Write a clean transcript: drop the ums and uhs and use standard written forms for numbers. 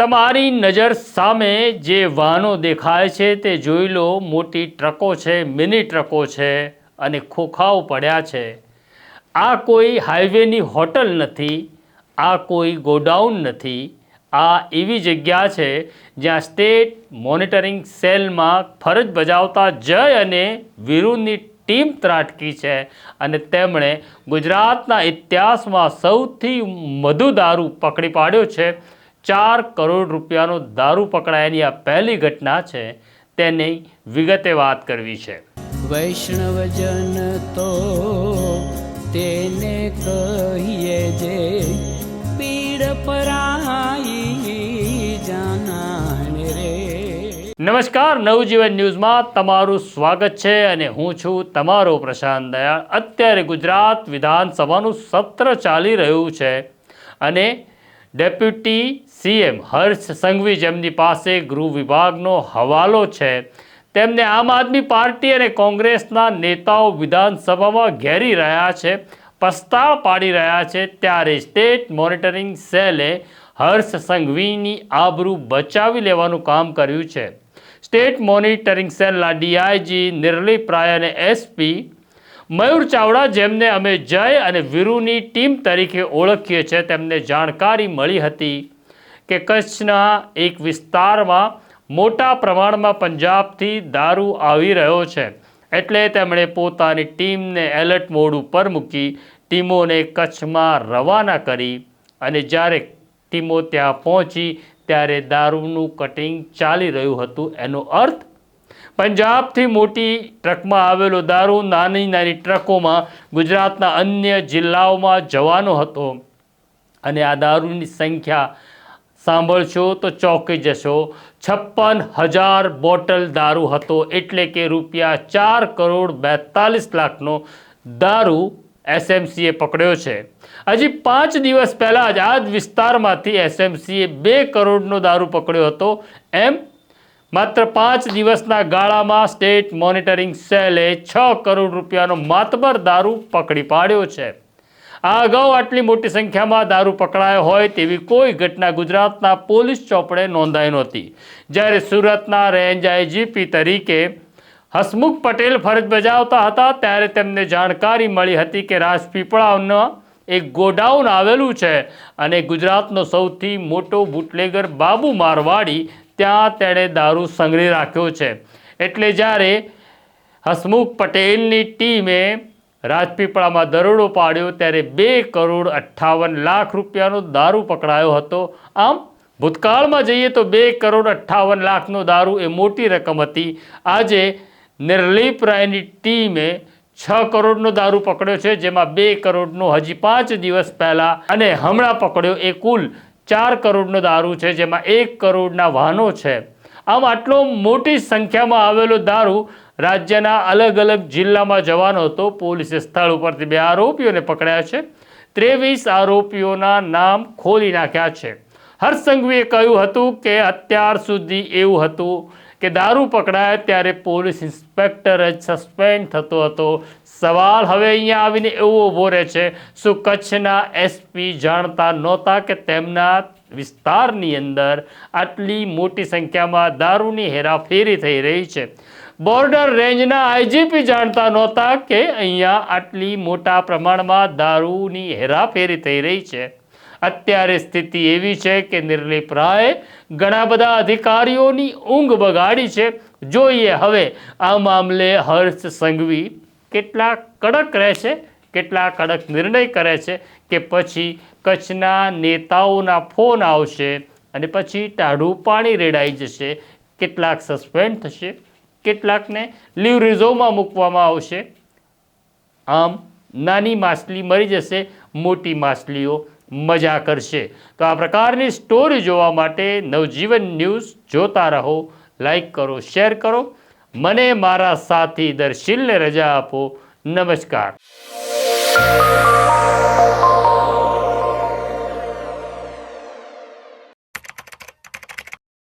તમારી નજર સામે જે વાહનો દેખાય છે તે જોઈ લો. મોટી ટ્રકો છે, મિની ટ્રકો છે અને ખોખાઓ પડ્યા છે. આ કોઈ હાઈવેની હોટલ નથી, આ કોઈ ગોડાઉન નથી. આ એવી જગ્યા છે જ્યાં સ્ટેટ મોનિટરિંગ સેલમાં ફરજ બજાવતા જય અને વીરુની ટીમ ત્રાટકી છે અને તેમણે ગુજરાતના ઇતિહાસમાં સૌથી વધુ દારૂ પકડી પાડ્યો છે. 4 કરોડ રૂપિયાનો દારૂ પકડાયાની આ પહેલી ઘટના છે. તેની વિગતે વાત કરવી છે. વૈષ્ણવજન તો તેને કહીએ જે પીડ પરાઈ જાનાને રે. નમસ્કાર, નવજીવન ન્યૂઝમાં તમારું સ્વાગત છે અને હું છું તમારો પ્રશાંત દયાળ. અત્યારે ગુજરાત વિધાનસભાનું સત્ર ચાલી રહ્યું છે અને ડેપ્યુટી સીએમ હર્ષ સંઘવી, જેમની પાસે ગૃહ વિભાગનો હવાલો છે, તેમને આમ આદમી પાર્ટી અને કોંગ્રેસના નેતાઓ વિધાનસભામાં ઘેરી રહ્યા છે, પસ્તાળ પાડી રહ્યા છે. ત્યારે સ્ટેટ મોનિટરિંગ સેલે હર્ષ સંઘવીની આબરૂ બચાવી લેવાનું કામ કર્યું છે. સ્ટેટ મોનિટરિંગ સેલના ડીઆઈજી નિર્લિપ રાય અને એસપી મયુર ચાવડા, જેમને અમે જય અને વીરુની ટીમ તરીકે ઓળખીએ છીએ, તેમને જાણકારી મળી હતી કે કચ્છના એક વિસ્તારમાં મોટા પ્રમાણમાં પંજાબથી દારૂ આવી રહ્યો છે. એટલે તેમણે પોતાની ટીમને એલર્ટ મોડ ઉપર મૂકી ટીમોને કચ્છમાં રવાના કરી અને જ્યારે ટીમો ત્યાં પહોંચી ત્યારે દારૂનું કટિંગ ચાલી રહ્યું હતું. એનો અર્થ પંજાબથી મોટી ટ્રકમાં આવેલો દારૂ નાની નાની ટ્રકોમાં ગુજરાતના અન્ય જિલ્લાઓમાં જવાનો હતો અને આ દારૂની સંખ્યા સાંભળશો તો ચોંકી જશો. 56,000 બોટલ દારૂ હતો, એટલે કે રૂપિયા 4 કરોડ 42 લાખનો દારૂ એસએમસીએ પકડ્યો છે. હજી 5 દિવસ પહેલાં જ આ જ વિસ્તારમાંથી એસએમસીએ 2 કરોડનો દારૂ પકડ્યો હતો. એમ માત્ર 5 દિવસના ગાળામાં સ્ટેટ મોનિટરિંગ સેલે 6 કરોડ રૂપિયાનો માતબર દારૂ પકડી પાડ્યો છે. આ અગાઉ આટલી મોટી સંખ્યામાં દારૂ પકડાયો હોય તેવી કોઈ ઘટના ગુજરાતના પોલીસ ચોપડે નોંધાઈ નહોતી. જ્યારે સુરતના રેન્જ આઈજીપી તરીકે હસમુખ પટેલ ફરજ બજાવતા હતા ત્યારે તેમને જાણકારી મળી હતી કે રાજપીપળામાં એક ગોડાઉન આવેલું છે અને ગુજરાતનો સૌથી મોટો બુટલેગર બાબુ મારવાડી ત્યાં તેણે દારૂ સંગ્રહી રાખ્યો છે. એટલે જ્યારે હસમુખ પટેલની ટીમે રાજપીપળામાં દરોડો પાડ્યો ત્યારે 2 કરોડ 58 લાખ રૂપિયાનો દારૂ પકડાયો હતો. આમ ભૂતકાળમાં જઈએ તો 2 કરોડ 58 લાખનો દારૂ એ મોટી રકમ હતી. આજે નિર્લિપ રાયની ટીમે 6 કરોડનો દારૂ પકડ્યો છે, જેમાં 2 કરોડનો હજી 5 દિવસ પહેલાં અને હમણાં પકડ્યો એ કુલ 4 કરોડનો દારૂ છે, જેમાં 1 કરોડના વાહનો છે. આમ આટલો મોટી સંખ્યામાં આવેલો દારૂ રાજ્યના અલગ અલગ જિલ્લામાં જવાનો હતો. પોલીસે સ્થળ ઉપરથી 2 આરોપીઓને પકડ્યા છે. 23 આરોપીઓના નામ ખોલી નાખ્યા છે. હર્ષ સંઘવીએ કહ્યું હતું કે અત્યાર સુધી એવું હતું કે દારૂ પકડાય ત્યારે પોલીસ ઇન્સ્પેક્ટર જ સસ્પેન્ડ થતો હતો. સવાલ હવે અહીંયા આવીને એવો ઊભો રહે છે, શું કચ્છના એસપી જાણતા નહોતા કે તેમના વિસ્તારની અંદર આટલી મોટી સંખ્યામાં દારૂની હેરાફેરી થઈ રહી છે? બોર્ડર રેન્જના આઈજીપી જાણતા નહોતા કે અહીંયા આટલી મોટા પ્રમાણમાં દારૂની હેરાફેરી થઈ રહી છે? અત્યારે સ્થિતિ એવી છે કે નિર્લિપ રાયે ઘણા બધા અધિકારીઓની ઊંઘ બગાડી છે. જોઈએ હવે આ મામલે હર્ષ સંઘવી કેટલા કડક રહેશે, કેટલા કડક નિર્ણય કરે છે કે પછી કચ્છના નેતાઓના ફોન આવશે અને પછી ટાઢું પાણી રેડાઈ જશે. કેટલાક સસ્પેન્ડ થશે, કેટલાકને લીવ રિઝર્વમાં મૂકવામાં આવશે. આમ નાની માછલી મરી જશે, મોટી માછલીઓ મજા કરશે. તો આ પ્રકારની સ્ટોરી જોવા માટે નવજીવન ન્યૂઝ જોતા રહો. લાઈક કરો, શેર કરો. મને મારા સાથી દર્શિલને રજા આપો. નમસ્કાર.